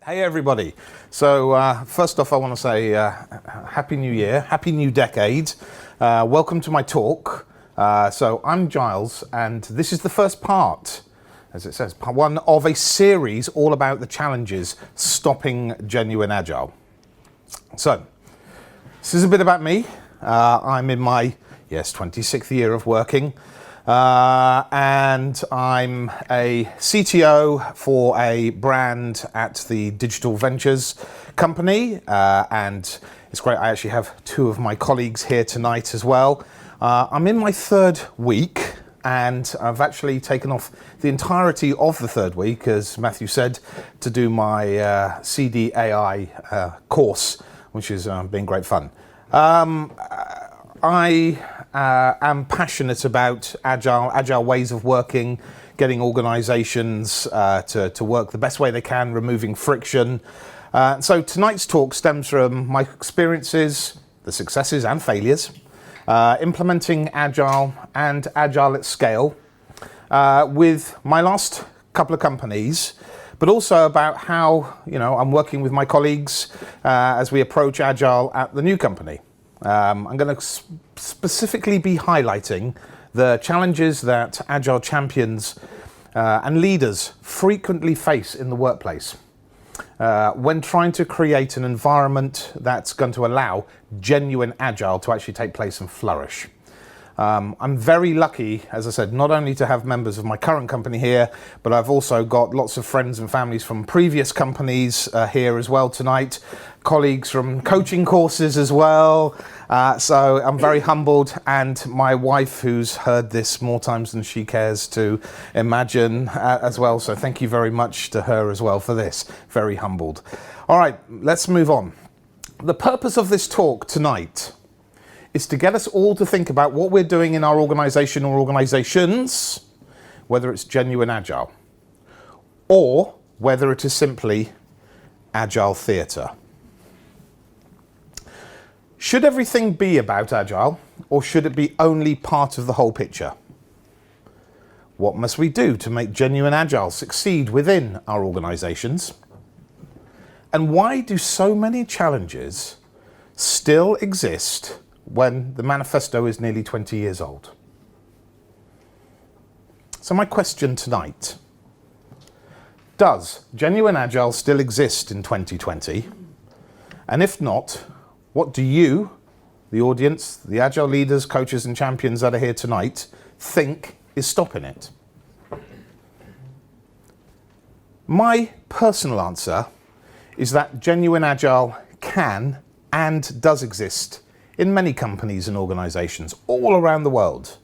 Hey everybody. So first off I want to say Happy New Year, Happy New Decade. Welcome to my talk. So I'm Giles and this is the first part, as it says, part one of a series all about the challenges stopping genuine Agile. So this is a bit about me. I'm in my 26th year of working. And I'm a CTO for a brand at the Digital Ventures company, and it's great. I actually have two of my colleagues here tonight as well. I'm in my third week, and I've actually taken off the entirety of the third week, as Matthew said, to do my CDAI course, which has been great fun. I am passionate about agile ways of working, getting organizations to work the best way they can, removing friction. So tonight's talk stems from my experiences, the successes and failures, implementing Agile and Agile at scale with my last couple of companies, but also about how I'm working with my colleagues as we approach Agile at the new company. I'm going to specifically be highlighting the challenges that Agile champions and leaders frequently face in the workplace when trying to create an environment that's going to allow genuine Agile to actually take place and flourish. I'm very lucky, as I said, not only to have members of my current company here, but I've also got lots of friends and families from previous companies here as well tonight, colleagues from coaching courses as well. So I'm very humbled, and my wife, who's heard this more times than she cares to imagine as well. So thank you very much to her as well for this. Very humbled. All right, let's move on. The purpose of this talk tonight is to get us all to think about what we're doing in our organization or organizations, whether it's genuine Agile, or whether it is simply Agile theatre. Should everything be about Agile, or should it be only part of the whole picture? What must we do to make genuine Agile succeed within our organizations? And why do so many challenges still exist when the manifesto is nearly 20 years old? So my question tonight: does genuine Agile still exist in 2020? And if not, what do you, the audience, the Agile leaders, coaches and champions that are here tonight, think is stopping it? My personal answer is that genuine Agile can and does exist in many companies and organizations all around the world.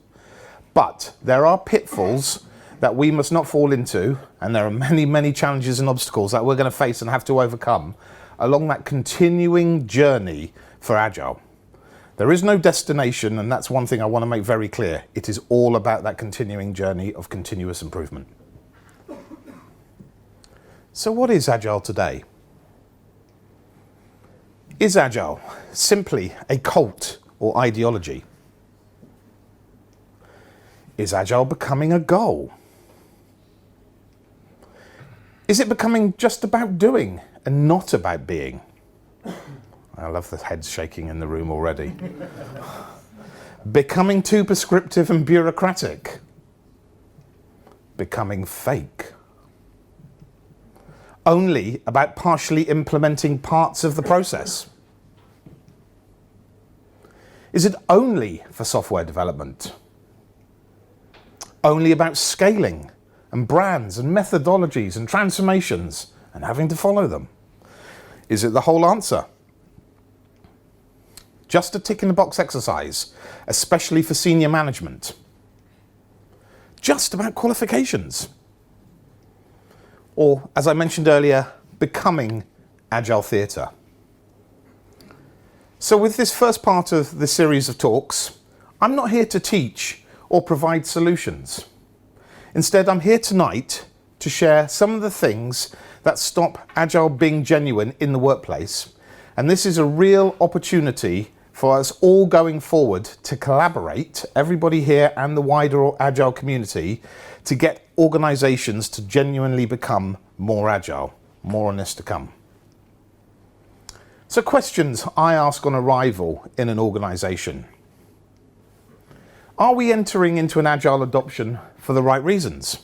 But there are pitfalls that we must not fall into, and there are many, many challenges and obstacles that we're going to face and have to overcome along that continuing journey for Agile. There is no destination, and that's one thing I want to make very clear. It is all about that continuing journey of continuous improvement. So what is Agile today? Is Agile simply a cult or ideology? Is Agile becoming a goal? Is it becoming just about doing and not about being? I love the heads shaking in the room already. Becoming too prescriptive and bureaucratic? Becoming fake? Only about partially implementing parts of the process? Is it only for software development? Only about scaling and brands and methodologies and transformations and having to follow them? Is it the whole answer? Just a tick in the box exercise, especially for senior management? Just about qualifications? Or, as I mentioned earlier, becoming Agile theatre? So with this first part of the series of talks, I'm not here to teach or provide solutions. Instead, I'm here tonight to share some of the things that stop Agile being genuine in the workplace. And this is a real opportunity for us all going forward to collaborate, everybody here and the wider Agile community, to get organizations to genuinely become more agile. More on this to come. So questions I ask on arrival in an organization. Are we entering into an agile adoption for the right reasons?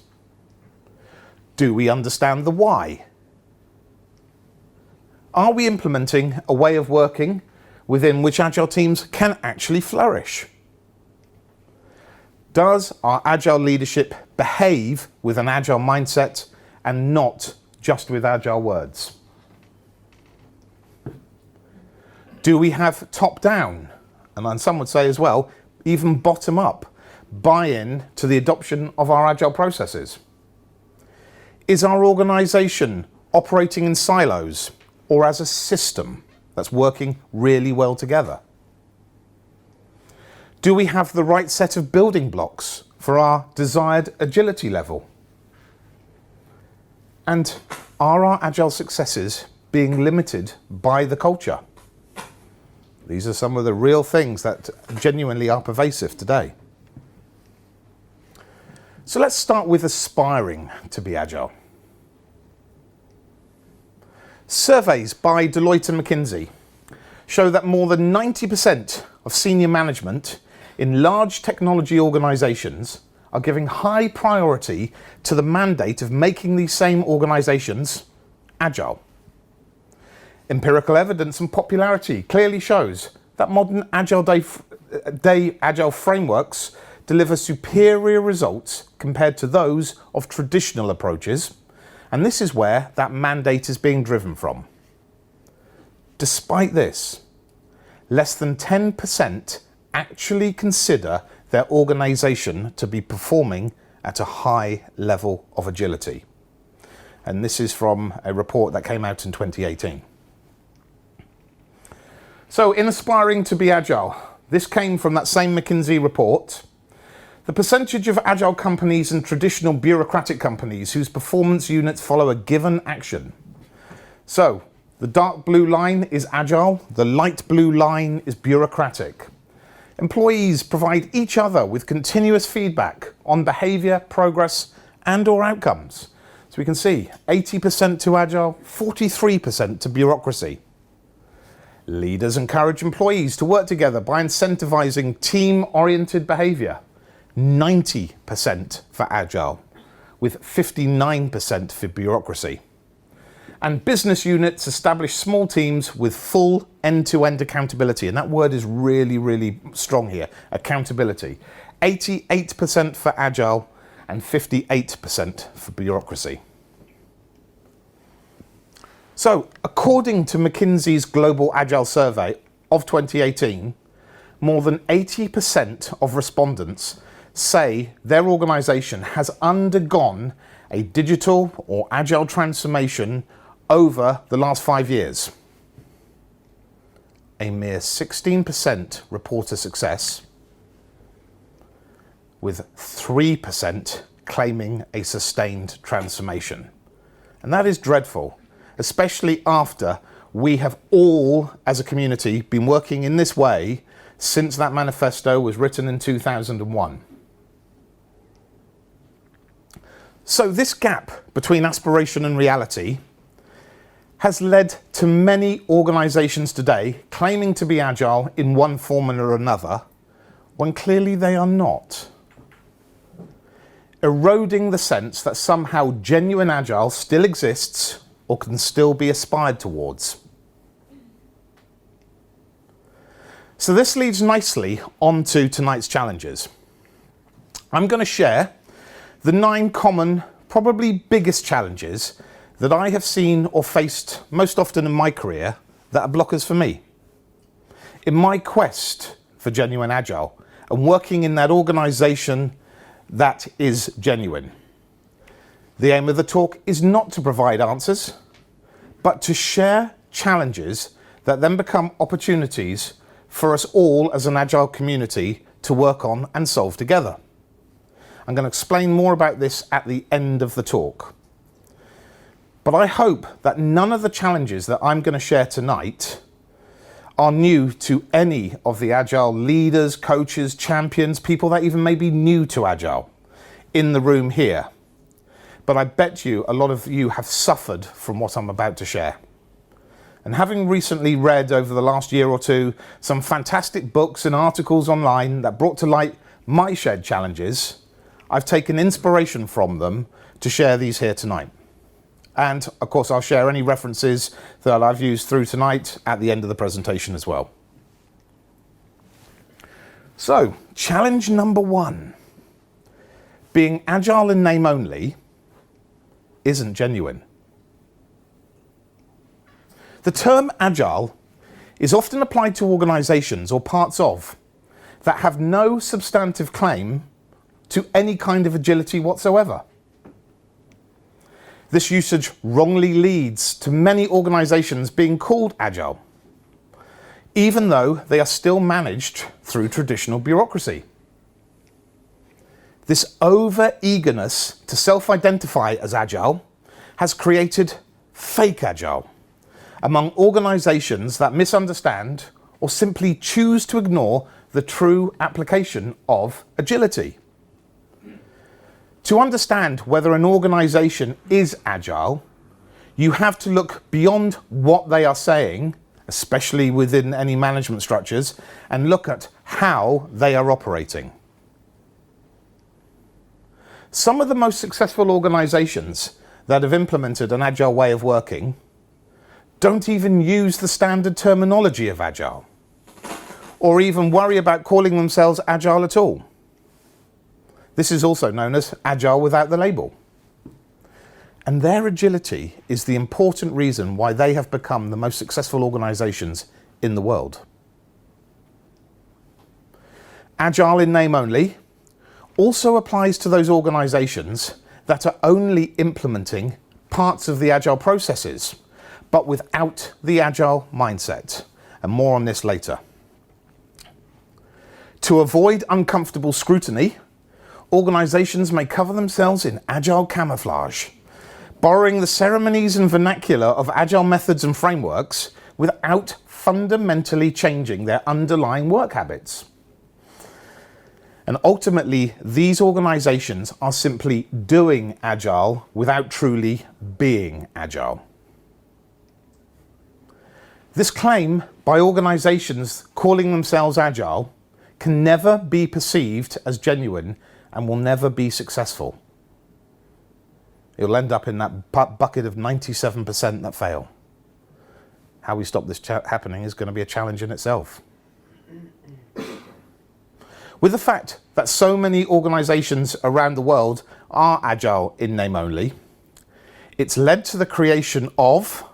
Do we understand the why? Are we implementing a way of working within which agile teams can actually flourish? Does our agile leadership behave with an agile mindset and not just with agile words? Do we have top-down, and then some would say as well, even bottom-up, buy-in to the adoption of our agile processes? Is our organisation operating in silos or as a system that's working really well together? Do we have the right set of building blocks for our desired agility level? And are our agile successes being limited by the culture? These are some of the real things that genuinely are pervasive today. So let's start with aspiring to be agile. Surveys by Deloitte and McKinsey show that more than 90% of senior management in large technology organizations are giving high priority to the mandate of making these same organizations agile. Empirical evidence and popularity clearly shows that modern agile frameworks deliver superior results compared to those of traditional approaches, and this is where that mandate is being driven from. Despite this, less than 10% actually consider their organization to be performing at a high level of agility. And this is from a report that came out in 2018. So in aspiring to be agile, this came from that same McKinsey report. The percentage of agile companies and traditional bureaucratic companies whose performance units follow a given action. So the dark blue line is agile, the light blue line is bureaucratic. Employees provide each other with continuous feedback on behavior, progress, and/or outcomes. So we can see 80% to agile, 43% to bureaucracy. Leaders encourage employees to work together by incentivizing team-oriented behavior. 90% for agile, with 59% for bureaucracy. And business units establish small teams with full end-to-end accountability. And that word is really, really strong here, accountability. 88% for agile and 58% for bureaucracy. So, according to McKinsey's Global Agile Survey of 2018, more than 80% of respondents say their organisation has undergone a digital or agile transformation over the last 5 years. A mere 16% report a success, with 3% claiming a sustained transformation. And that is dreadful, especially after we have all, as a community, been working in this way since that manifesto was written in 2001. So this gap between aspiration and reality has led to many organisations today claiming to be agile in one form or another, when clearly they are not. Eroding the sense that somehow genuine agile still exists or can still be aspired towards. So this leads nicely onto tonight's challenges. I'm going to share the 9 common, probably biggest challenges that I have seen or faced most often in my career that are blockers for me. In my quest for genuine agile and working in that organisation that is genuine. The aim of the talk is not to provide answers, but to share challenges that then become opportunities for us all as an agile community to work on and solve together. I'm going to explain more about this at the end of the talk. But I hope that none of the challenges that I'm going to share tonight are new to any of the agile leaders, coaches, champions, people that even may be new to agile in the room here. but I bet you a lot of you have suffered from what I'm about to share. And having recently read over the last year or two some fantastic books and articles online that brought to light my shared challenges, I've taken inspiration from them to share these here tonight. And of course, I'll share any references that I've used through tonight at the end of the presentation as well. So, challenge number 1. Being agile in name only isn't genuine. The term agile is often applied to organizations or parts of that have no substantive claim to any kind of agility whatsoever. This usage wrongly leads to many organizations being called agile, even though they are still managed through traditional bureaucracy. This over-eagerness to self-identify as agile has created fake agile among organizations that misunderstand or simply choose to ignore the true application of agility. To understand whether an organization is agile, you have to look beyond what they are saying, especially within any management structures, and look at how they are operating. Some of the most successful organizations that have implemented an agile way of working don't even use the standard terminology of agile, or even worry about calling themselves agile at all. This is also known as agile without the label. And their agility is the important reason why they have become the most successful organizations in the world. Agile in name only also applies to those organizations that are only implementing parts of the agile processes, but without the agile mindset. And more on this later. To avoid uncomfortable scrutiny, organizations may cover themselves in agile camouflage, borrowing the ceremonies and vernacular of agile methods and frameworks without fundamentally changing their underlying work habits. And ultimately, these organizations are simply doing agile without truly being agile. This claim by organizations calling themselves agile can never be perceived as genuine and will never be successful. It'll end up in that bucket of 97% that fail. How we stop this happening is going to be a challenge in itself. With the fact that so many organizations around the world are agile in name only, it's led to the creation of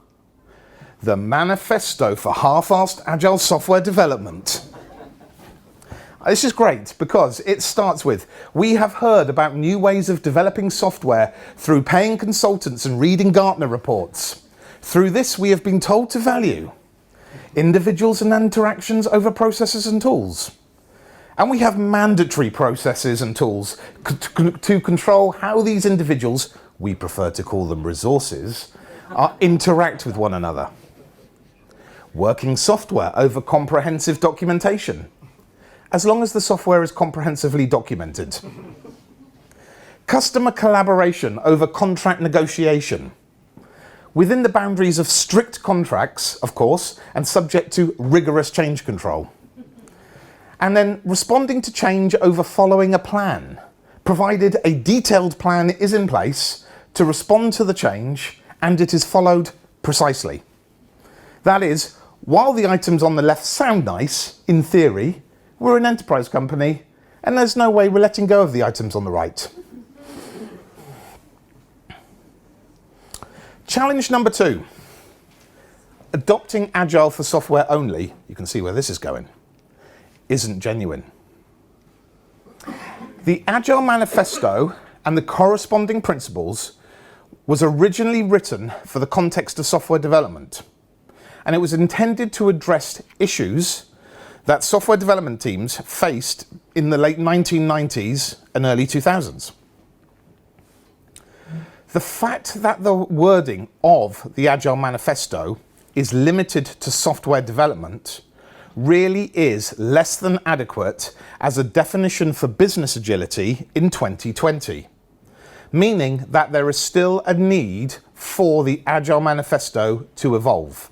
the Manifesto for Half-Assed Agile Software Development. This is great because it starts with, we have heard about new ways of developing software through paying consultants and reading Gartner reports. Through this, we have been told to value individuals and interactions over processes and tools. And we have mandatory processes and tools to control how these individuals, we prefer to call them resources, interact with one another. Working software over comprehensive documentation, as long as the software is comprehensively documented. Customer collaboration over contract negotiation, within the boundaries of strict contracts, of course, and subject to rigorous change control. And then responding to change over following a plan, provided a detailed plan is in place to respond to the change and it is followed precisely. That is, while the items on the left sound nice, in theory, we're an enterprise company and there's no way we're letting go of the items on the right. Challenge number 2. Adopting Agile for software only, you can see where this is going, isn't genuine. The Agile Manifesto and the corresponding principles was originally written for the context of software development, and it was intended to address issues that software development teams faced in the late 1990s and early 2000s. The fact that the wording of the Agile Manifesto is limited to software development really is less than adequate as a definition for business agility in 2020. meaning that there is still a need for the Agile Manifesto to evolve.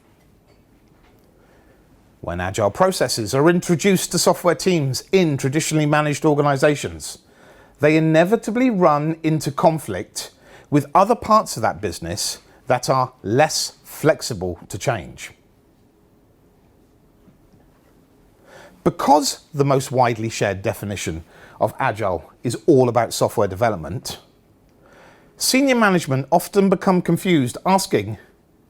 When Agile processes are introduced to software teams in traditionally managed organizations, they inevitably run into conflict with other parts of that business that are less flexible to change. Because the most widely shared definition of Agile is all about software development, senior management often become confused asking,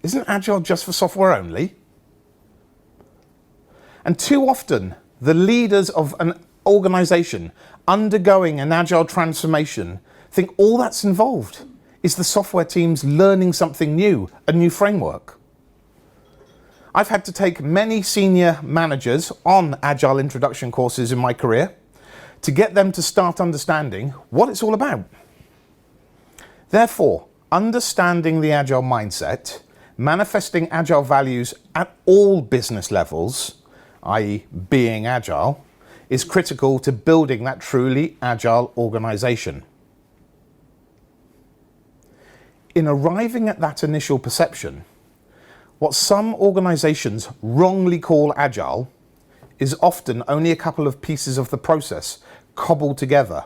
isn't Agile just for software only? And too often, the leaders of an organization undergoing an Agile transformation think all that's involved is the software teams learning something new, a new framework. I've had to take many senior managers on Agile introduction courses in my career to get them to start understanding what it's all about. Therefore, understanding the Agile mindset, manifesting Agile values at all business levels, i.e. being Agile, is critical to building that truly Agile organization. In arriving at that initial perception, what some organizations wrongly call Agile is often only a couple of pieces of the process cobbled together,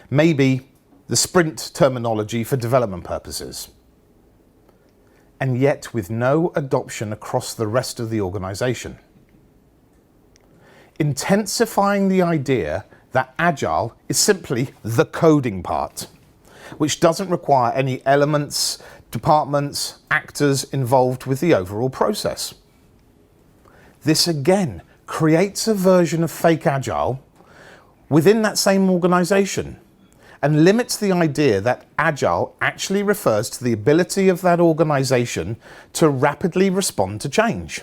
maybe the sprint terminology for development purposes, and yet with no adoption across the rest of the organization. Intensifying the idea that Agile is simply the coding part, which doesn't require any elements, departments, actors involved with the overall process. This again creates a version of fake Agile within that same organization and limits the idea that Agile actually refers to the ability of that organization to rapidly respond to change.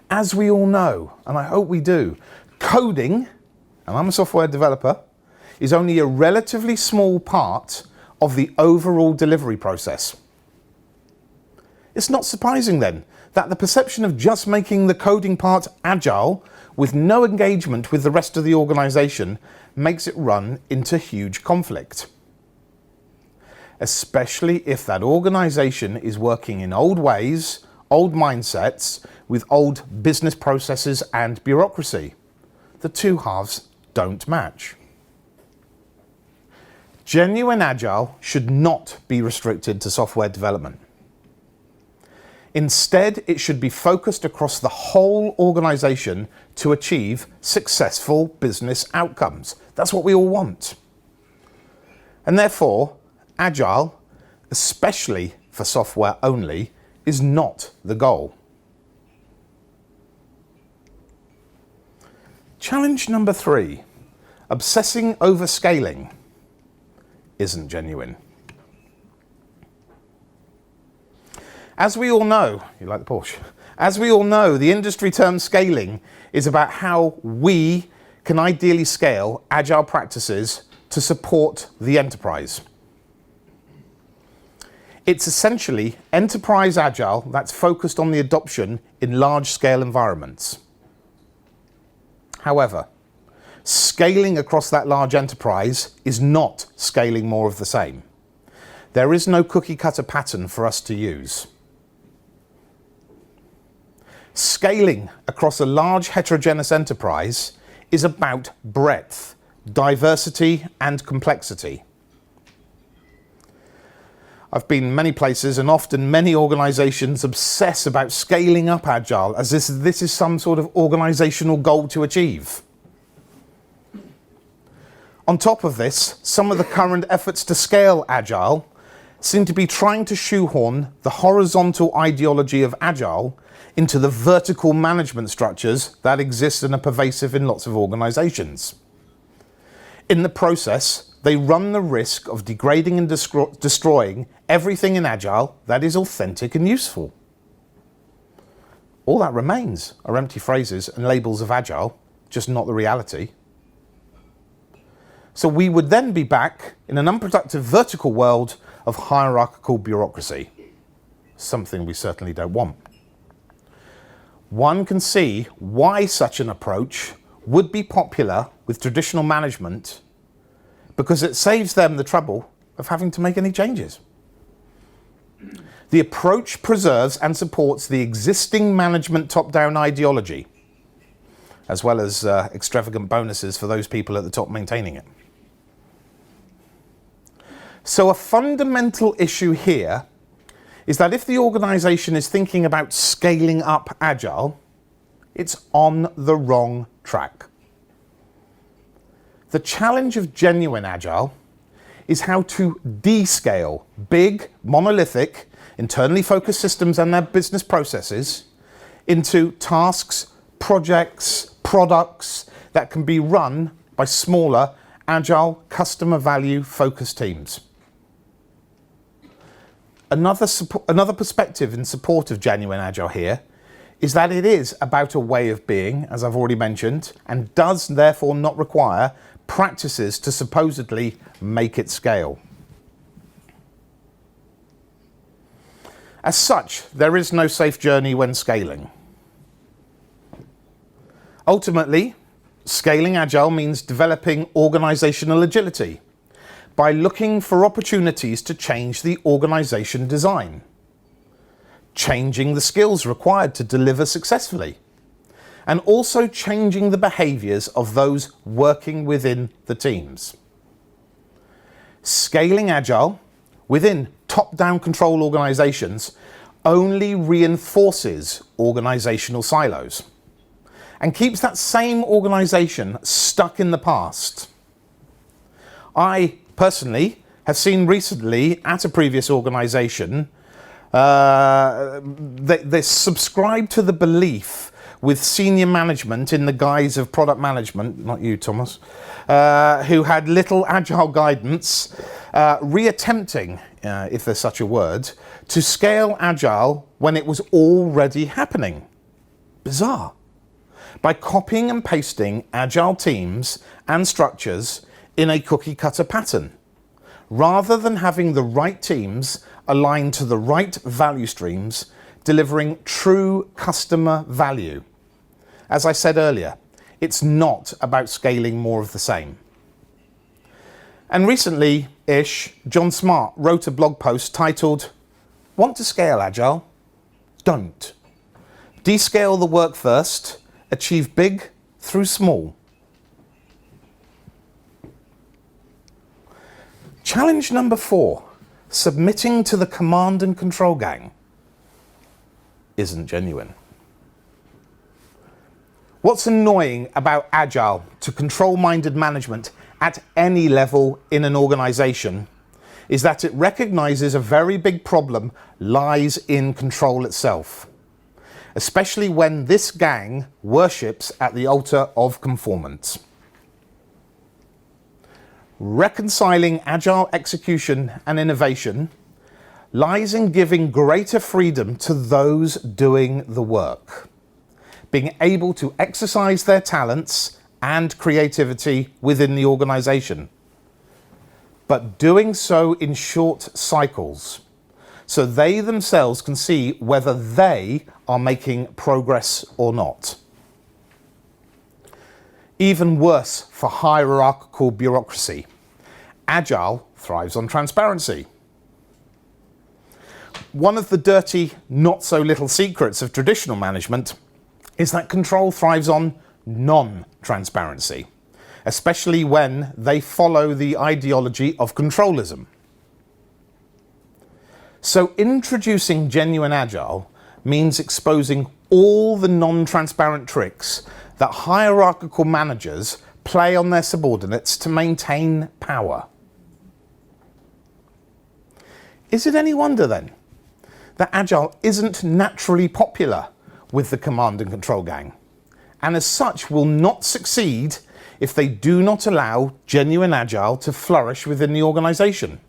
As we all know, and I hope we do, coding, and I'm a software developer, is only a relatively small part of the overall delivery process. It's not surprising then that the perception of just making the coding part Agile with no engagement with the rest of the organization makes it run into huge conflict. Especially if that organization is working in old ways, old mindsets, with old business processes and bureaucracy. The two halves don't match. Genuine Agile should not be restricted to software development. Instead, it should be focused across the whole organization to achieve successful business outcomes. That's what we all want. And therefore, Agile, especially for software only, is not the goal. Challenge number 3, obsessing over scaling isn't genuine. As we all know, you like the Porsche? As we all know, the industry term scaling is about how we can ideally scale Agile practices to support the enterprise. It's essentially enterprise Agile that's focused on the adoption in large-scale environments. However, scaling across that large enterprise is not scaling more of the same. There is no cookie-cutter pattern for us to use. Scaling across a large heterogeneous enterprise is about breadth, diversity, and complexity. I've been many places, and often many organizations obsess about scaling up Agile as this is some sort of organizational goal to achieve. On top of this, some of the current efforts to scale Agile seem to be trying to shoehorn the horizontal ideology of Agile into the vertical management structures that exist and are pervasive in lots of organizations. In the process, they run the risk of degrading and destroying everything in Agile that is authentic and useful. All that remains are empty phrases and labels of Agile, just not the reality. So we would then be back in an unproductive vertical world of hierarchical bureaucracy, something we certainly don't want. One can see why such an approach would be popular with traditional management, because it saves them the trouble of having to make any changes. The approach preserves and supports the existing management top-down ideology, as well as extravagant bonuses for those people at the top maintaining it. So a fundamental issue here is that if the organization is thinking about scaling up Agile, it's on the wrong track. The challenge of genuine Agile is how to descale big, monolithic, internally focused systems and their business processes into tasks, projects, products that can be run by smaller, agile, customer value focused teams. Another perspective in support of genuine Agile here is that it is about a way of being, as I've already mentioned, and does therefore not require practices to supposedly make it scale. As such, there is no safe journey when scaling. Ultimately, scaling Agile means developing organizational agility by looking for opportunities to change the organization design, changing the skills required to deliver successfully, and also changing the behaviors of those working within the teams. Scaling Agile within top-down control organizations only reinforces organizational silos and keeps that same organization stuck in the past. I personally have seen recently at a previous organization, they subscribe to the belief with senior management in the guise of product management, not you, Thomas, who had little agile guidance, reattempting, if there's such a word, to scale Agile when it was already happening. Bizarre. By copying and pasting Agile teams and structures in a cookie cutter pattern, rather than having the right teams aligned to the right value streams, delivering true customer value. As I said earlier, it's not about scaling more of the same. And recently-ish, John Smart wrote a blog post titled, "Want to scale Agile? Don't. Descale the work first, achieve big through small." Challenge number 4, submitting to the command and control gang, isn't genuine. What's annoying about Agile to control-minded management at any level in an organization is that it recognizes a very big problem lies in control itself, especially when this gang worships at the altar of conformance. Reconciling Agile execution and innovation lies in giving greater freedom to those doing the work, being able to exercise their talents and creativity within the organization, but doing so in short cycles, so they themselves can see whether they are making progress or not. Even worse for hierarchical bureaucracy, Agile thrives on transparency. One of the dirty, not-so-little secrets of traditional management is that control thrives on non-transparency, especially when they follow the ideology of controlism. So introducing genuine Agile means exposing all the non-transparent tricks that hierarchical managers play on their subordinates to maintain power. Is it any wonder then that Agile isn't naturally popular with the command and control gang, and as such will not succeed if they do not allow genuine Agile to flourish within the organization?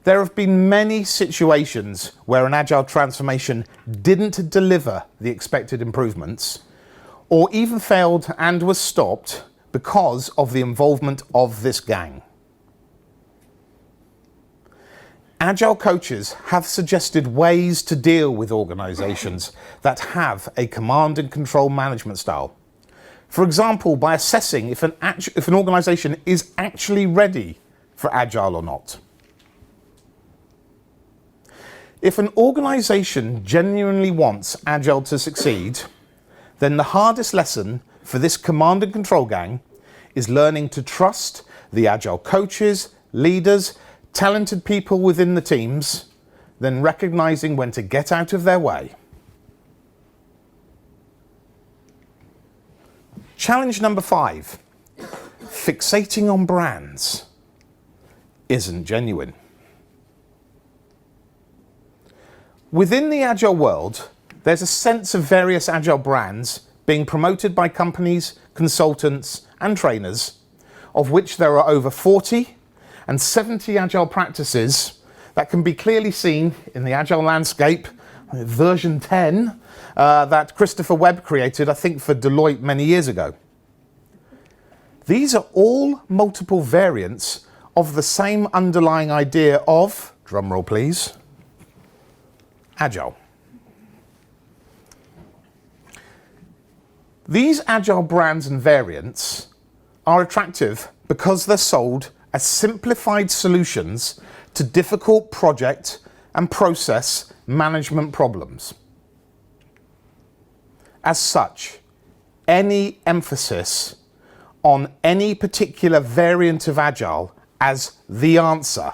There have been many situations where an Agile transformation didn't deliver the expected improvements, or even failed and was stopped because of the involvement of this gang. Agile coaches have suggested ways to deal with organizations that have a command and control management style For example, by assessing if an organization is actually ready for Agile or not. If an organization genuinely wants Agile to succeed, then the hardest lesson for this command and control gang is learning to trust the Agile coaches, leaders, talented people within the teams, then recognizing when to get out of their way. Challenge number 5, fixating on brands isn't genuine. Within the Agile world, there's a sense of various Agile brands being promoted by companies, consultants, and trainers, of which there are over 40 and 70 Agile practices that can be clearly seen in the Agile landscape, version 10, that Christopher Webb created, I think, for Deloitte many years ago. These are all multiple variants of the same underlying idea of, drumroll please, Agile. These Agile brands and variants are attractive because they're sold as simplified solutions to difficult project and process management problems. As such, any emphasis on any particular variant of Agile as the answer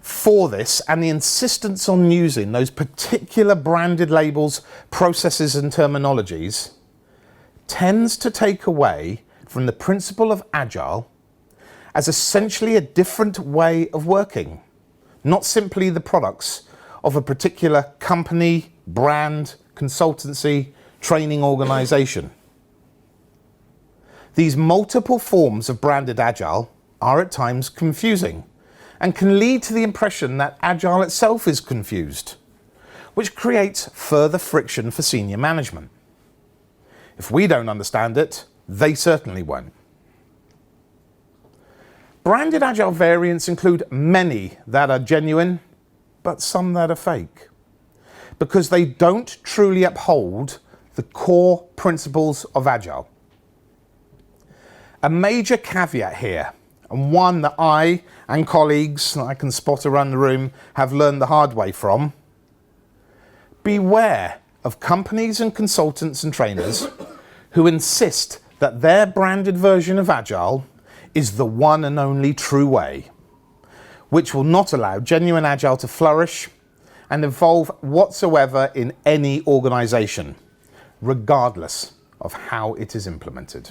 for this, and the insistence on using those particular branded labels, processes, and terminologies tends to take away from the principle of Agile as essentially a different way of working, not simply the products of a particular company, brand, consultancy, training organization. These multiple forms of branded Agile are at times confusing and can lead to the impression that Agile itself is confused, which creates further friction for senior management. If we don't understand it, they certainly won't. Branded Agile variants include many that are genuine, but some that are fake, because they don't truly uphold the core principles of Agile. A major caveat here, and one that I and colleagues that I can spot around the room have learned the hard way from: beware of companies and consultants and trainers who insist that their branded version of Agile is the one and only true way, which will not allow genuine Agile to flourish and evolve whatsoever in any organization, regardless of how it is implemented.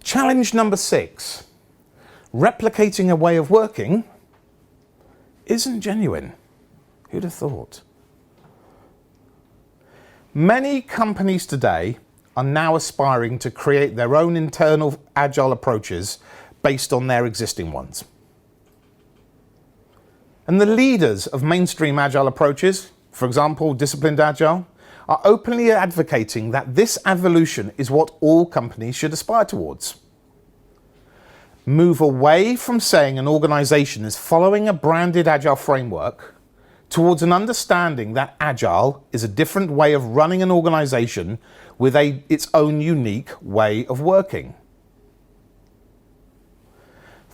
Challenge number 6, replicating a way of working isn't genuine. Who'd have thought? Many companies today are now aspiring to create their own internal Agile approaches based on their existing ones. And the leaders of mainstream Agile approaches, for example, disciplined Agile, are openly advocating that this evolution is what all companies should aspire towards. Move away from saying an organization is following a branded Agile framework towards an understanding that Agile is a different way of running an organization with its own unique way of working.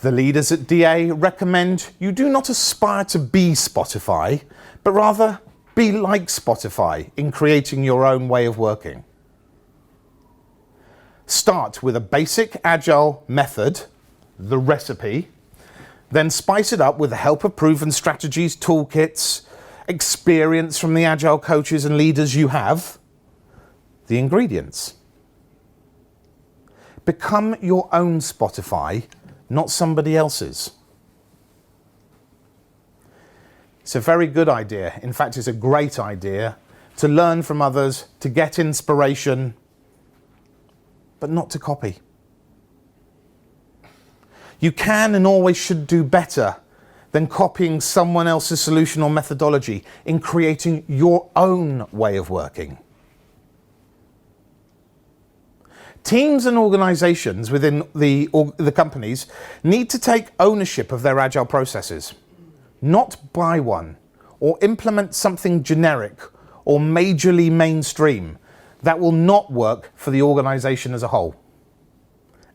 The leaders at DA recommend you do not aspire to be Spotify, but rather be like Spotify in creating your own way of working. Start with a basic Agile method, the recipe, then spice it up with the help of proven strategies, toolkits, experience from the Agile coaches and leaders you have, the ingredients. Become your own Spotify, not somebody else's. It's a very good idea. In fact, it's a great idea to learn from others, to get inspiration, but not to copy. You can and always should do better than copying someone else's solution or methodology in creating your own way of working. Teams and organizations within the companies need to take ownership of their Agile processes, not buy one or implement something generic or majorly mainstream, that will not work for the organization as a whole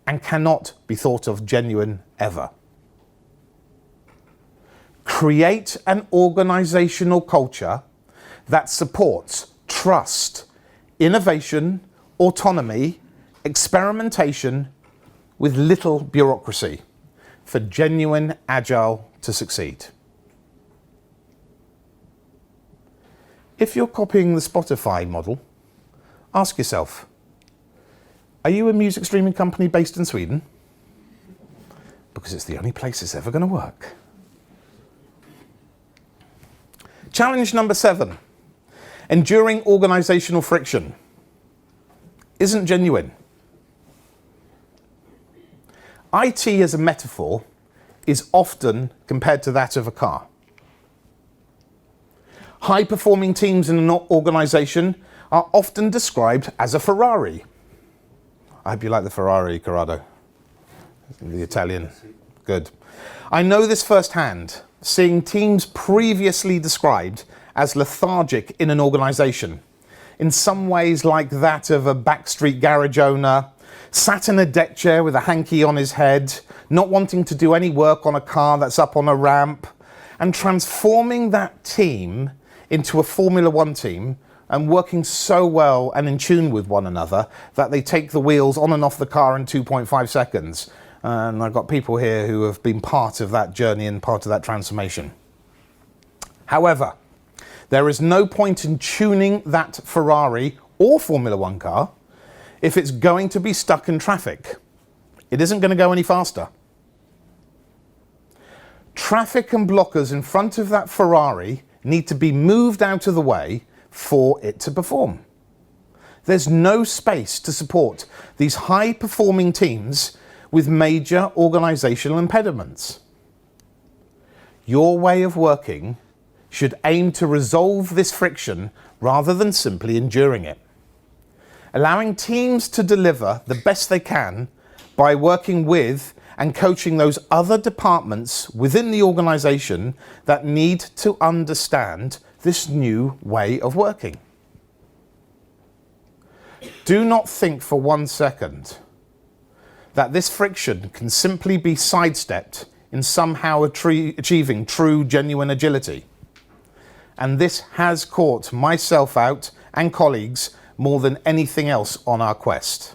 and cannot be thought of genuine ever. Create an organizational culture that supports trust, innovation, autonomy, experimentation with little bureaucracy for genuine Agile to succeed. If you're copying the Spotify model, ask yourself, are you a music streaming company based in Sweden? Because it's the only place it's ever going to work. Challenge number 7, enduring organizational friction isn't genuine. IT as a metaphor is often compared to that of a car. High-performing teams in an organization are often described as a Ferrari. I hope you like the Ferrari, Corrado. The Italian. Good. I know this firsthand, seeing teams previously described as lethargic in an organization, in some ways like that of a backstreet garage owner, sat in a deck chair with a hanky on his head, not wanting to do any work on a car that's up on a ramp, and transforming that team into a Formula One team and working so well and in tune with one another that they take the wheels on and off the car in 2.5 seconds. And I've got people here who have been part of that journey and part of that transformation. However, there is no point in tuning that Ferrari or Formula One car if it's going to be stuck in traffic. It isn't going to go any faster. Traffic and blockers in front of that Ferrari need to be moved out of the way for it to perform. There's no space to support these high-performing teams with major organizational impediments. Your way of working should aim to resolve this friction rather than simply enduring it, allowing teams to deliver the best they can by working with and coaching those other departments within the organization that need to understand this new way of working. Do not think for 1 second that this friction can simply be sidestepped in somehow achieving true, genuine agility. And this has caught myself out and colleagues more than anything else on our quest.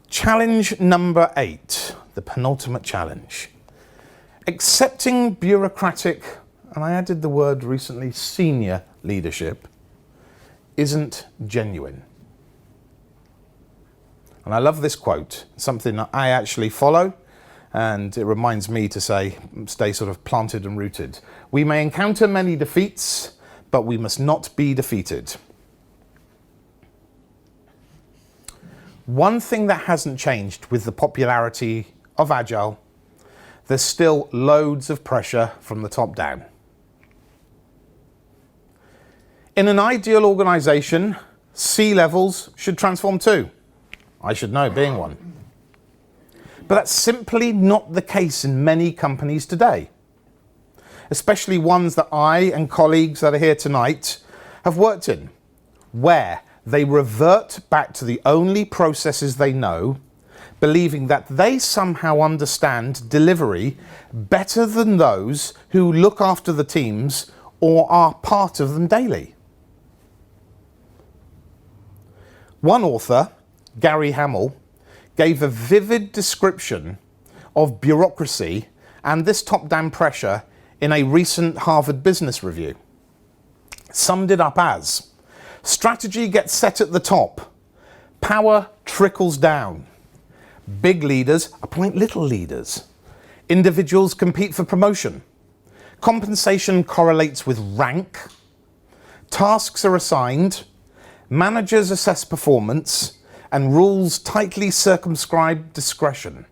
Challenge number 8, the penultimate challenge. Accepting bureaucratic, and I added the word recently, senior leadership, isn't genuine. And I love this quote, something that I actually follow, and it reminds me to say, stay sort of planted and rooted. We may encounter many defeats, but we must not be defeated. One thing that hasn't changed with the popularity of Agile, there's still loads of pressure from the top down. In an ideal organization, C-levels should transform too. I should know, being one. But that's simply not the case in many companies today, especially ones that I and colleagues that are here tonight have worked in, where they revert back to the only processes they know, believing that they somehow understand delivery better than those who look after the teams or are part of them daily. One author, Gary Hamel, gave a vivid description of bureaucracy and this top-down pressure in a recent Harvard Business Review. Summed it up as, strategy gets set at the top, power trickles down. Big leaders appoint little leaders. Individuals compete for promotion. Compensation correlates with rank. Tasks are assigned. Managers assess performance. And rules tightly circumscribe discretion.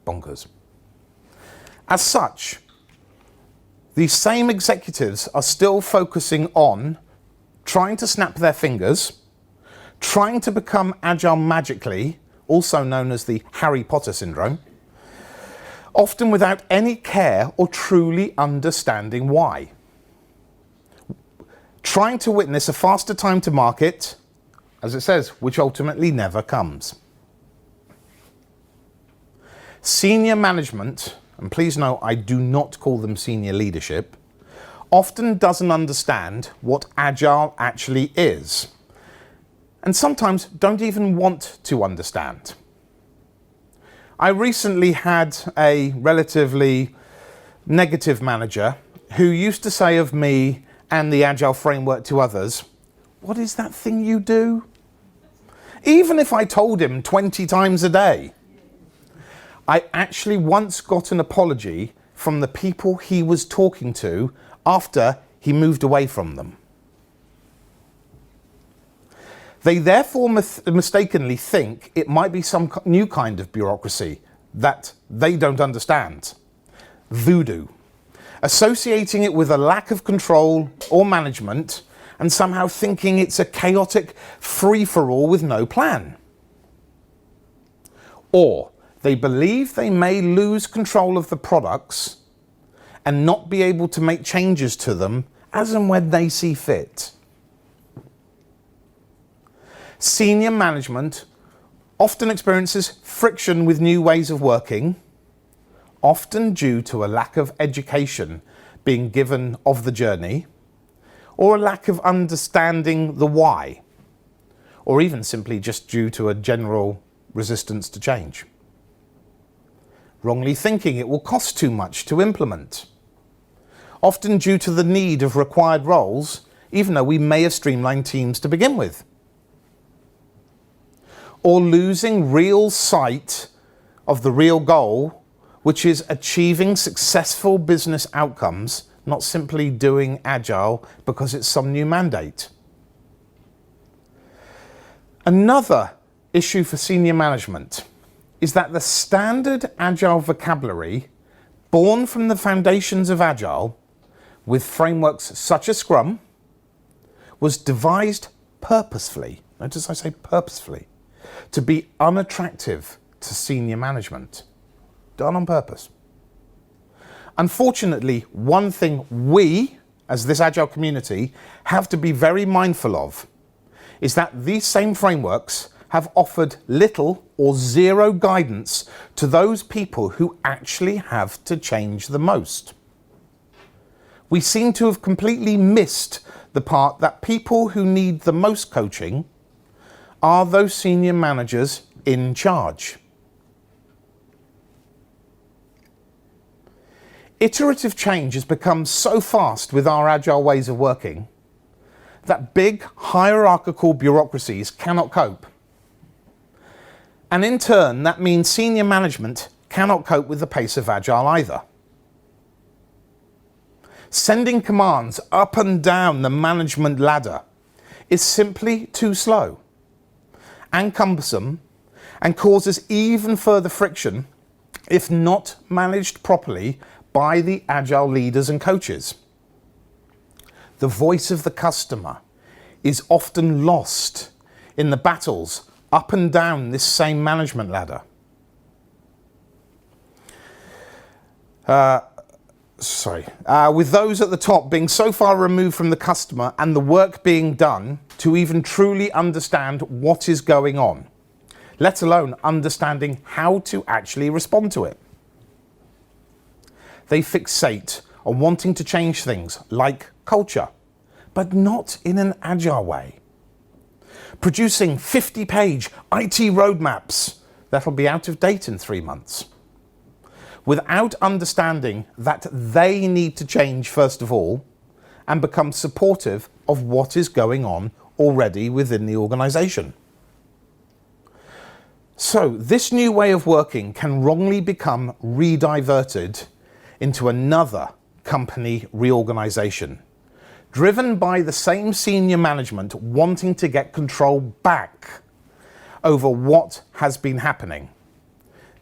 Bonkers. As such, these same executives are still focusing on trying to snap their fingers, trying to become agile magically, also known as the Harry Potter syndrome, often without any care or truly understanding why. Trying to witness a faster time to market, as it says, which ultimately never comes. Senior management, and please note I do not call them senior leadership, often doesn't understand what Agile actually is, and sometimes don't even want to understand. I recently had a relatively negative manager who used to say of me and the Agile framework to others, "What is that thing you do?" Even if I told him 20 times a day. I actually once got an apology from the people he was talking to after he moved away from them. They therefore mistakenly think it might be some new kind of bureaucracy that they don't understand. Voodoo. Associating it with a lack of control or management and somehow thinking it's a chaotic free-for-all with no plan. Or they believe they may lose control of the products and not be able to make changes to them as and when they see fit. Senior management often experiences friction with new ways of working, often due to a lack of education being given of the journey, or a lack of understanding the why, or even simply just due to a general resistance to change. Wrongly thinking it will cost too much to implement, often due to the need of required roles, even though we may have streamlined teams to begin with. Or losing real sight of the real goal, which is achieving successful business outcomes, not simply doing Agile because it's some new mandate. Another issue for senior management is that the standard Agile vocabulary, born from the foundations of Agile, with frameworks such as Scrum, was devised purposefully, notice I say purposefully, to be unattractive to senior management. Done on purpose. Unfortunately, one thing we, as this Agile community, have to be very mindful of is that these same frameworks have offered little or zero guidance to those people who actually have to change the most. We seem to have completely missed the part that people who need the most coaching are those senior managers in charge. Iterative change has become so fast with our Agile ways of working that big hierarchical bureaucracies cannot cope. And in turn, that means senior management cannot cope with the pace of Agile either. Sending commands up and down the management ladder is simply too slow and cumbersome and causes even further friction if not managed properly by the Agile leaders and coaches. The voice of the customer is often lost in the battles up and down this same management ladder. With those at the top being so far removed from the customer and the work being done to even truly understand what is going on, let alone understanding how to actually respond to it. They fixate on wanting to change things like culture, but not in an Agile way. Producing 50-page IT roadmaps that'll be out of date in 3 months, without understanding that they need to change first of all and become supportive of what is going on already within the organization. So this new way of working can wrongly become rediverted into another company reorganization, driven by the same senior management wanting to get control back over what has been happening.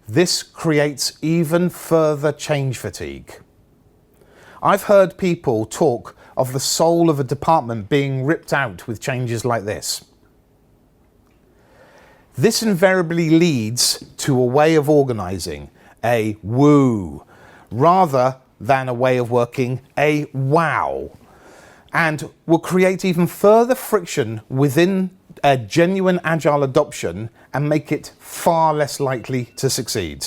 This creates even further change fatigue. I've heard people talk of the soul of a department being ripped out with changes like this. This invariably leads to a way of organizing a woo, rather than a way of working, a wow, and will create even further friction within a genuine Agile adoption and make it far less likely to succeed.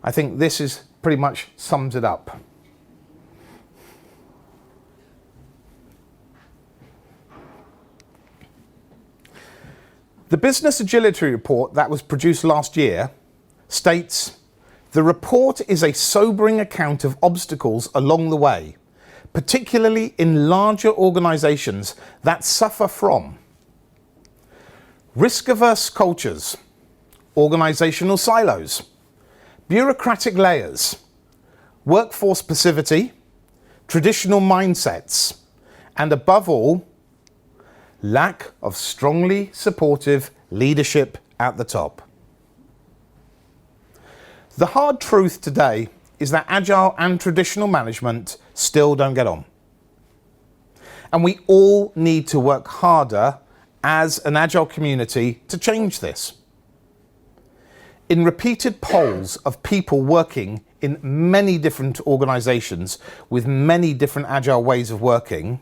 I think this is pretty much sums it up. The Business Agility Report that was produced last year states, "The report is a sobering account of obstacles along the way, particularly in larger organizations that suffer from risk-averse cultures, organizational silos, bureaucratic layers, workforce passivity, traditional mindsets, and above all, lack of strongly supportive leadership at the top." The hard truth today is that Agile and traditional management still don't get on. And we all need to work harder as an Agile community to change this. In repeated polls of people working in many different organizations with many different Agile ways of working,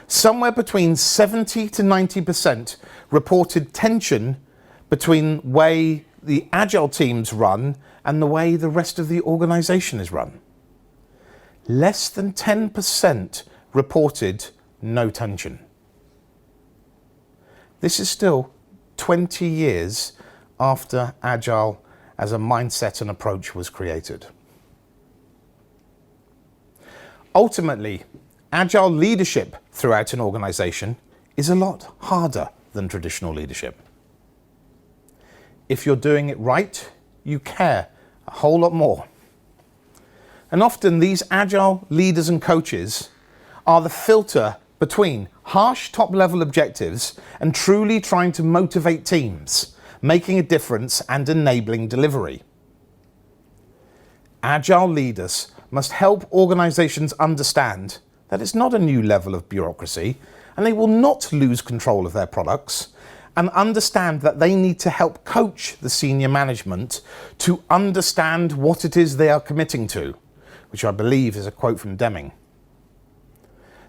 somewhere between 70 to 90% reported tension between the way the Agile teams run and the way the rest of the organization is run. Less than 10% reported no tension. This is still 20 years after Agile as a mindset and approach was created. Ultimately, Agile leadership throughout an organization is a lot harder than traditional leadership. If you're doing it right, you care a whole lot more. And often these Agile leaders and coaches are the filter between harsh top-level objectives and truly trying to motivate teams, making a difference and enabling delivery. Agile leaders must help organizations understand that it's not a new level of bureaucracy and they will not lose control of their products, and understand that they need to help coach the senior management to understand what it is they are committing to, which I believe is a quote from Deming.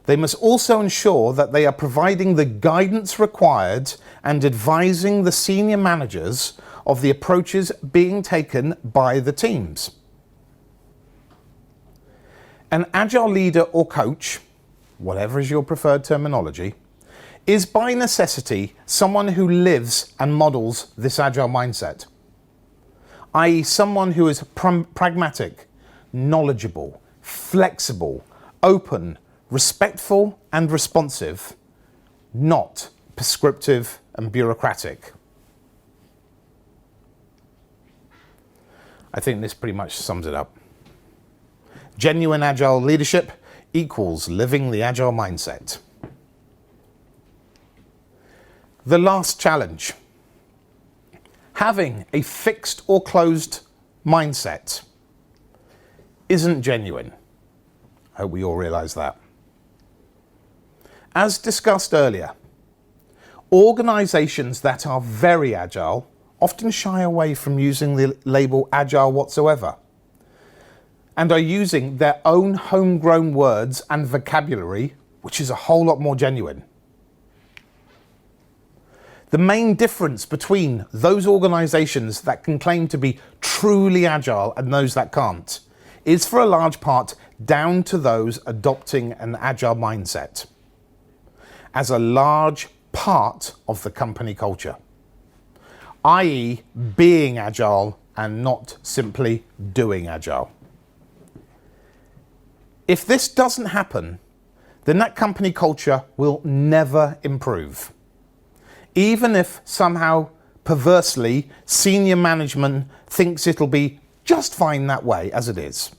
They must also ensure that they are providing the guidance required and advising the senior managers of the approaches being taken by the teams. An Agile leader or coach, whatever is your preferred terminology, is by necessity someone who lives and models this Agile mindset, i.e. someone who is pragmatic, knowledgeable, flexible, open, respectful and responsive, not prescriptive and bureaucratic. I think this pretty much sums it up. Genuine Agile leadership equals living the Agile mindset. The last challenge. Having a fixed or closed mindset isn't genuine. I hope we all realize that. As discussed earlier, organizations that are very Agile often shy away from using the label Agile whatsoever, and are using their own homegrown words and vocabulary, which is a whole lot more genuine. The main difference between those organizations that can claim to be truly Agile and those that can't is for a large part down to those adopting an Agile mindset as a large part of the company culture, i.e. being Agile and not simply doing Agile. If this doesn't happen, then that company culture will never improve. Even if somehow, perversely, senior management thinks it'll be just fine that way as it is.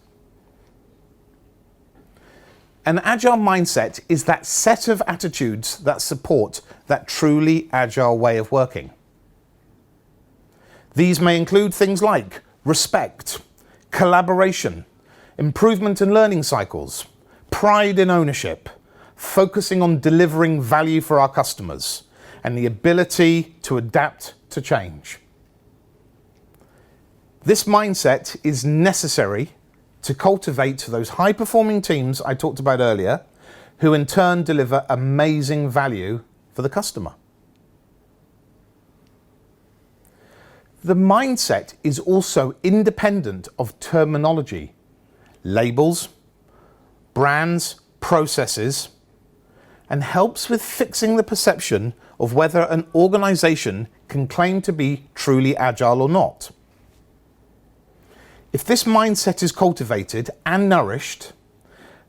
An Agile mindset is that set of attitudes that support that truly Agile way of working. These may include things like respect, collaboration, improvement and learning cycles, pride in ownership, focusing on delivering value for our customers, and the ability to adapt to change. This mindset is necessary to cultivate those high-performing teams I talked about earlier, who in turn deliver amazing value for the customer. The mindset is also independent of terminology, labels, brands, processes, and helps with fixing the perception of whether an organization can claim to be truly agile or not. If this mindset is cultivated and nourished,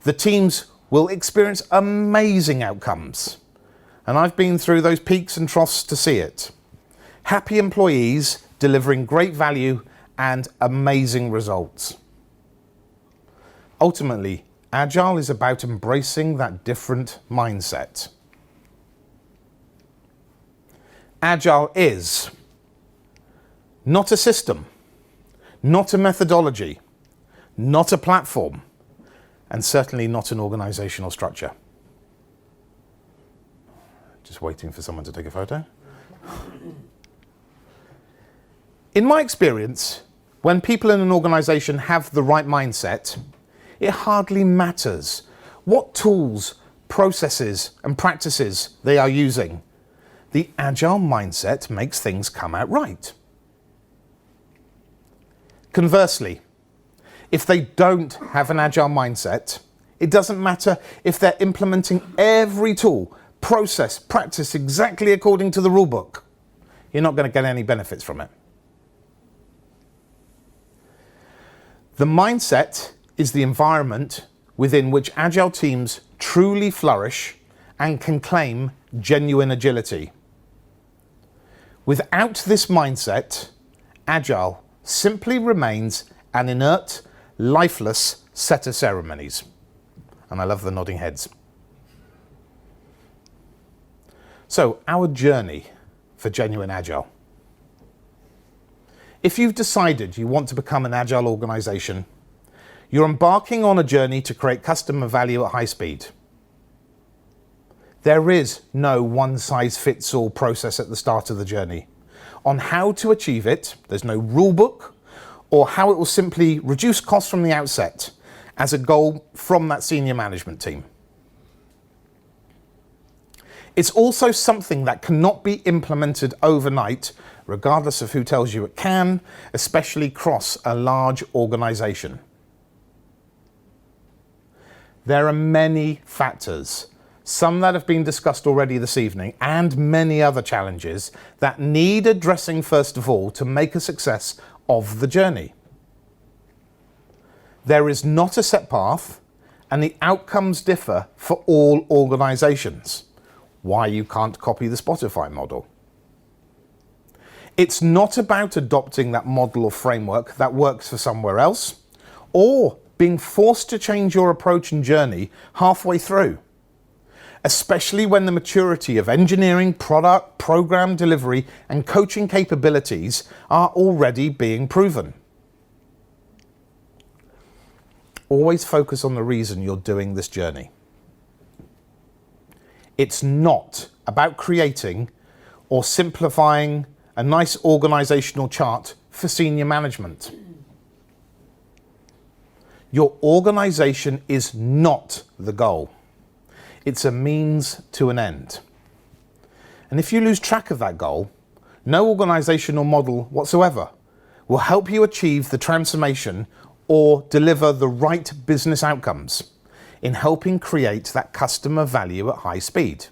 the teams will experience amazing outcomes. And I've been through those peaks and troughs to see it. Happy employees delivering great value and amazing results. Ultimately, Agile is about embracing that different mindset. Agile is not a system, not a methodology, not a platform, and certainly not an organizational structure. Just waiting for someone to take a photo. In my experience, when people in an organization have the right mindset, it hardly matters what tools, processes, and practices they are using. The Agile mindset makes things come out right. Conversely, if they don't have an Agile mindset, it doesn't matter if they're implementing every tool, process, practice exactly according to the rule book. You're not going to get any benefits from it. The mindset is the environment within which Agile teams truly flourish and can claim genuine agility. Without this mindset, Agile simply remains an inert, lifeless set of ceremonies. And I love the nodding heads. So, our journey for genuine Agile. If you've decided you want to become an Agile organization, you're embarking on a journey to create customer value at high speed. There is no one-size-fits-all process at the start of the journey. On how to achieve it, there's no rule book, or how it will simply reduce costs from the outset as a goal from that senior management team. It's also something that cannot be implemented overnight, regardless of who tells you it can, especially across a large organization. There are many factors, some that have been discussed already this evening, and many other challenges that need addressing first of all to make a success of the journey. There is not a set path, and the outcomes differ for all organizations. Why you can't copy the Spotify model. It's not about adopting that model or framework that works for somewhere else, or being forced to change your approach and journey halfway through, especially when the maturity of engineering, product, program delivery, and coaching capabilities are already being proven. Always focus on the reason you're doing this journey. It's not about creating or simplifying a nice organizational chart for senior management. Your organization is not the goal. It's a means to an end. And if you lose track of that goal, no organizational model whatsoever will help you achieve the transformation or deliver the right business outcomes in helping create that customer value at high speed.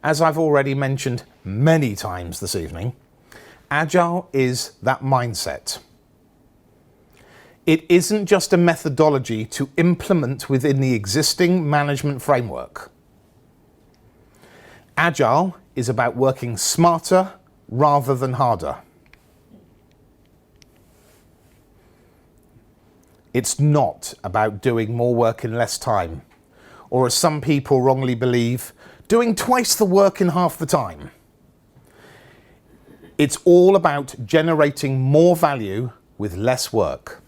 As I've already mentioned many times this evening, Agile is that mindset. It isn't just a methodology to implement within the existing management framework. Agile is about working smarter rather than harder. It's not about doing more work in less time, or as some people wrongly believe, doing twice the work in half the time. It's all about generating more value with less work.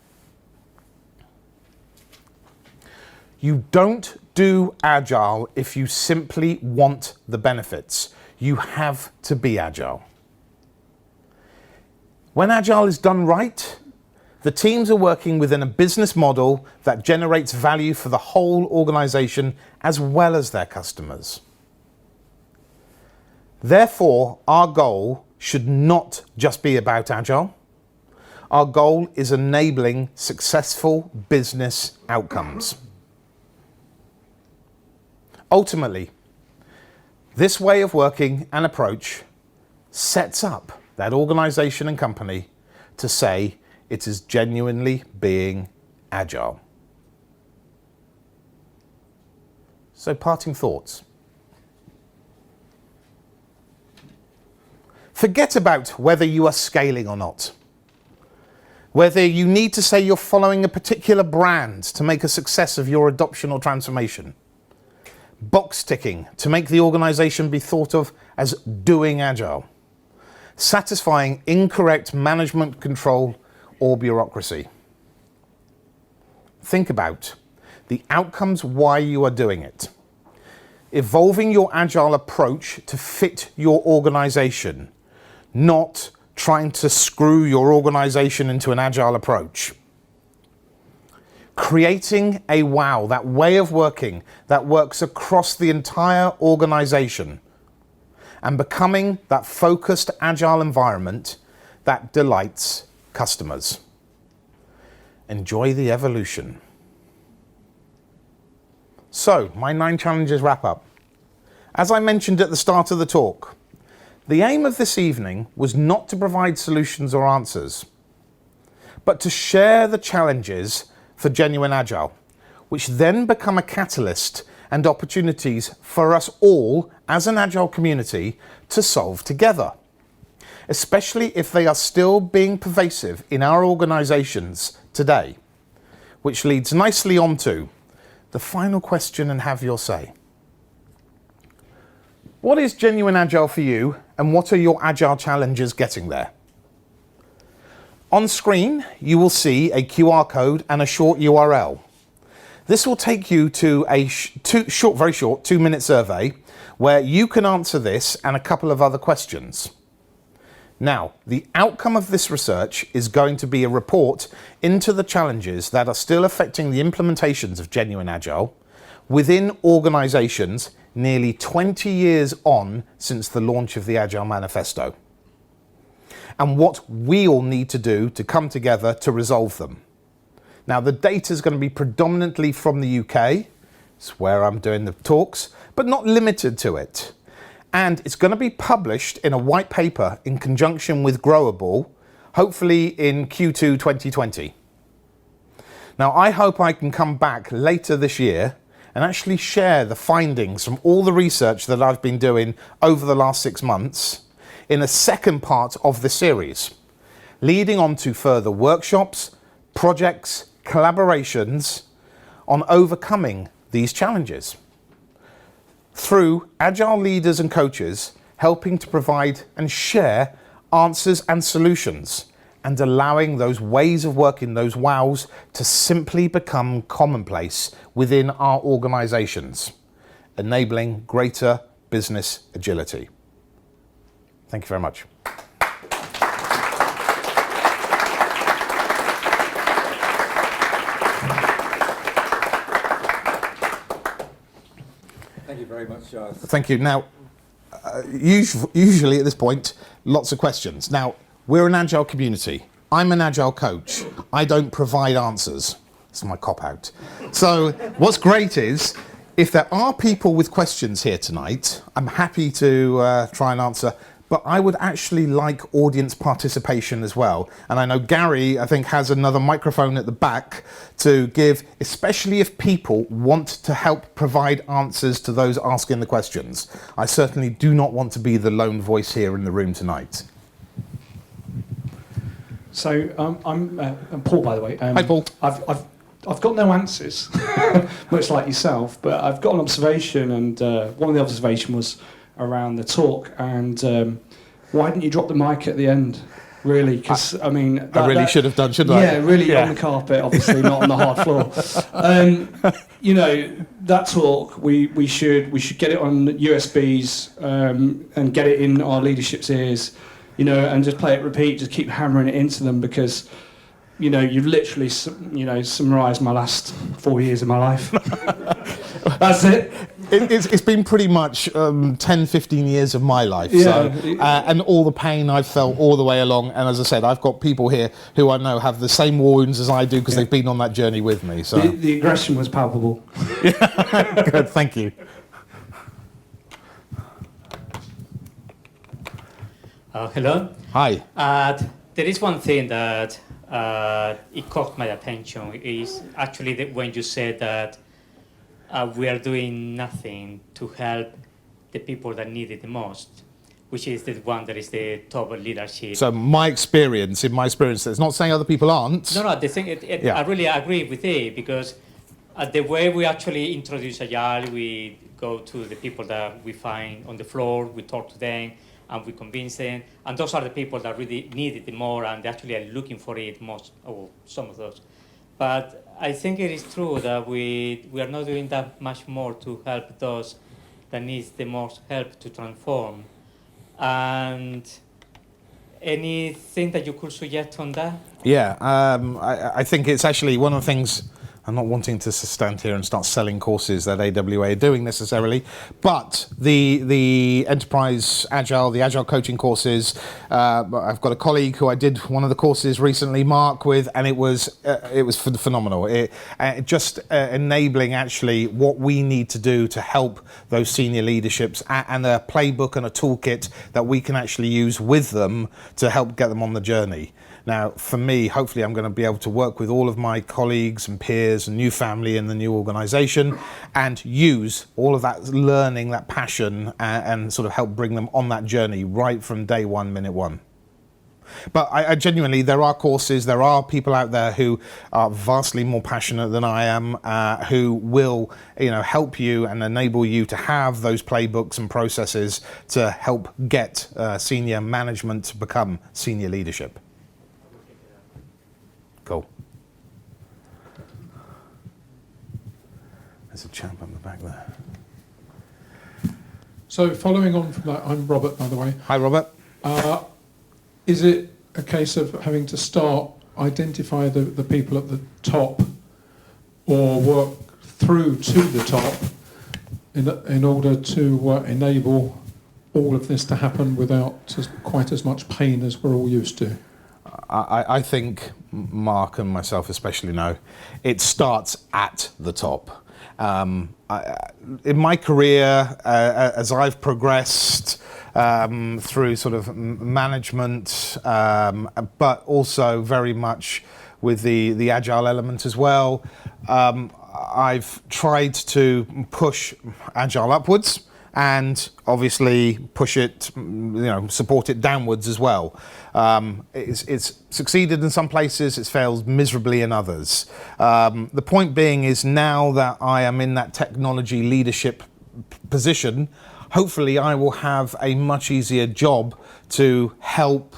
You don't do Agile if you simply want the benefits. You have to be Agile. When Agile is done right, the teams are working within a business model that generates value for the whole organization as well as their customers. Therefore, our goal should not just be about Agile. Our goal is enabling successful business outcomes. Ultimately, this way of working and approach sets up that organization and company to say it is genuinely being agile. So, parting thoughts. Forget about whether you are scaling or not. Whether you need to say you're following a particular brand to make a success of your adoption or transformation. Box ticking to make the organization be thought of as doing agile. Satisfying incorrect management control or bureaucracy. Think about the outcomes why you are doing it. Evolving your agile approach to fit your organization, not trying to screw your organization into an agile approach. Creating a wow, that way of working that works across the entire organization, and becoming that focused agile environment that delights customers. Enjoy the evolution. So, my 9 challenges wrap up. As I mentioned at the start of the talk, the aim of this evening was not to provide solutions or answers, but to share the challenges for genuine Agile, which then become a catalyst and opportunities for us all as an Agile community to solve together, especially if they are still being pervasive in our organizations today, which leads nicely on to the final question and have your say. What is genuine Agile for you, and what are your Agile challenges getting there? On screen, you will see a QR code and a short URL. This will take you to a very short 2-minute survey where you can answer this and a couple of other questions. Now, the outcome of this research is going to be a report into the challenges that are still affecting the implementations of genuine Agile within organizations nearly 20 years on since the launch of the Agile Manifesto, and what we all need to do to come together to resolve them. Now, the data is going to be predominantly from the UK, it's where I'm doing the talks, but not limited to it. And it's going to be published in a white paper in conjunction with Growable, hopefully in Q2 2020. Now, I hope I can come back later this year and actually share the findings from all the research that I've been doing over the last 6 months in a second part of the series, leading on to further workshops, projects, collaborations on overcoming these challenges through Agile leaders and coaches helping to provide and share answers and solutions, and allowing those ways of working, those wows, to simply become commonplace within our organizations, enabling greater business agility. Thank you very much. Thank you very much, Giles. Thank you. Now, usually at this point, lots of questions. Now, we're an Agile community. I'm an Agile coach. I don't provide answers. It's my cop-out. So what's great is, if there are people with questions here tonight, I'm happy to try and answer, but I would actually like audience participation as well. And I know Gary, I think, has another microphone at the back to give, especially if people want to help provide answers to those asking the questions. I certainly do not want to be the lone voice here in the room tonight. So I'm Paul, by the way. Hi, Paul. I've got no answers, much like yourself, but I've got an observation, and one of the observations was around the talk, and why didn't you drop the mic at the end? Really, because I mean, I really should have done, shouldn't I? Yeah, really on the carpet, obviously not on the hard floor. You know, that talk we should get it on USBs and get it in our leadership's ears. you know, and just play it repeat, just keep hammering it into them because, you know, you've literally, you know, summarised my last 4 years of my life. That's it. It's been pretty much 10, 15 years of my life. Yeah. So, and all the pain I've felt all the way along. And as I said, I've got people here who I know have the same wounds as I do because they've been on that journey with me. So the aggression was palpable. Good, thank you. Hello. Hi. There is one thing that it caught my attention is actually that when you said that we are doing nothing to help the people that need it the most, which is the one that is the top leadership. So in my experience, it's not saying other people aren't. No, the thing, I really agree with it because the way we actually introduce Agile, we go to the people that we find on the floor, we talk to them, and we convince them, and those are the people that really need it more and they actually are looking for it most, or some of those. But I think it is true that we are not doing that much more to help those that need the most help to transform. And anything that you could suggest on that? Yeah, I think it's actually one of the things. I'm not wanting to stand here and start selling courses that AWA are doing necessarily, but the Enterprise Agile, the Agile coaching courses, I've got a colleague who I did one of the courses recently, Mark, with, and it was phenomenal. It just enabling actually what we need to do to help those senior leaderships and a playbook and a toolkit that we can actually use with them to help get them on the journey. Now, for me, hopefully I'm going to be able to work with all of my colleagues and peers and new family in the new organisation and use all of that learning, that passion, and sort of help bring them on that journey right from day one, minute one. But I genuinely, there are courses, there are people out there who are vastly more passionate than I am, who will, you know, help you and enable you to have those playbooks and processes to help get senior management to become senior leadership. Cool. There's a chap on the back there. So following on from that, I'm Robert, by the way. Hi, Robert. Is it a case of having to identify the people at the top or work through to the top in order to enable all of this to happen without quite as much pain as we're all used to? I think Mark and myself especially know it starts at the top. In my career, as I've progressed through sort of management, but also very much with the Agile element as well, I've tried to push Agile upwards and obviously push it, you know, support it downwards as well. It's succeeded in some places, it's failed miserably in others. The point being is now that I am in that technology leadership position, hopefully I will have a much easier job to help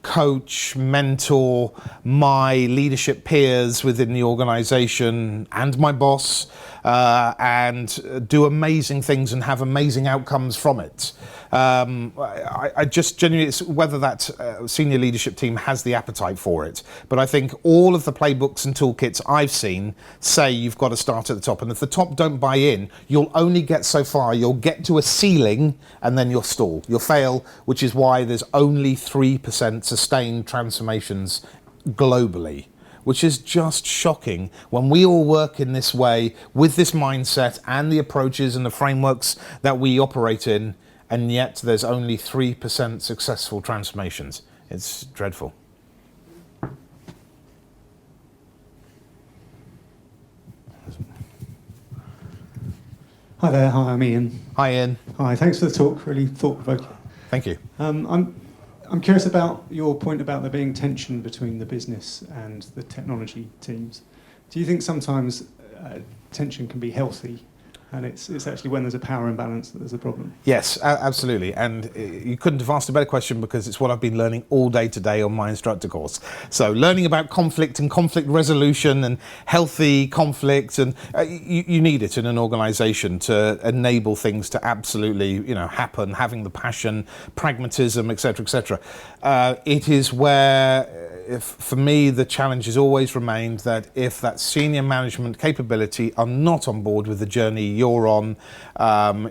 coach, mentor my leadership peers within the organisation and my boss, and do amazing things and have amazing outcomes from it. I just genuinely, it's whether that senior leadership team has the appetite for it. But I think all of the playbooks and toolkits I've seen say you've got to start at the top. And if the top don't buy in, you'll only get so far. You'll get to a ceiling and then you'll stall. You'll fail, which is why there's only 3% sustained transformations globally, which is just shocking when we all work in this way with this mindset and the approaches and the frameworks that we operate in, and yet there's only 3% successful transformations. It's dreadful. Hi there, hi, I'm Ian. Hi, Ian. Hi, thanks for the talk, really thought-provoking. Thank you. I'm curious about your point about there being tension between the business and the technology teams. Do you think sometimes tension can be healthy and it's actually when there's a power imbalance that there's a problem. Yes, absolutely. And you couldn't have asked a better question, because it's what I've been learning all day today on my instructor course. So learning about conflict and conflict resolution and healthy conflict, and you need it in an organization to enable things to absolutely, happen, having the passion, pragmatism, etc., etc. It is where, for me, the challenge has always remained that if that senior management capability are not on board with the journey you're on,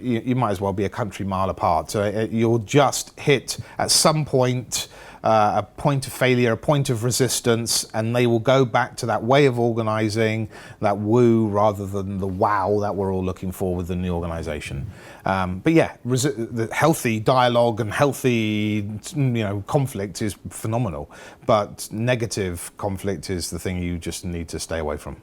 you might as well be a country mile apart. You'll just hit at some point a point of failure, a point of resistance, and they will go back to that way of organising, that woo rather than the wow that we're all looking for within the organisation. But yeah, the healthy dialogue and healthy, conflict is phenomenal, but negative conflict is the thing you just need to stay away from.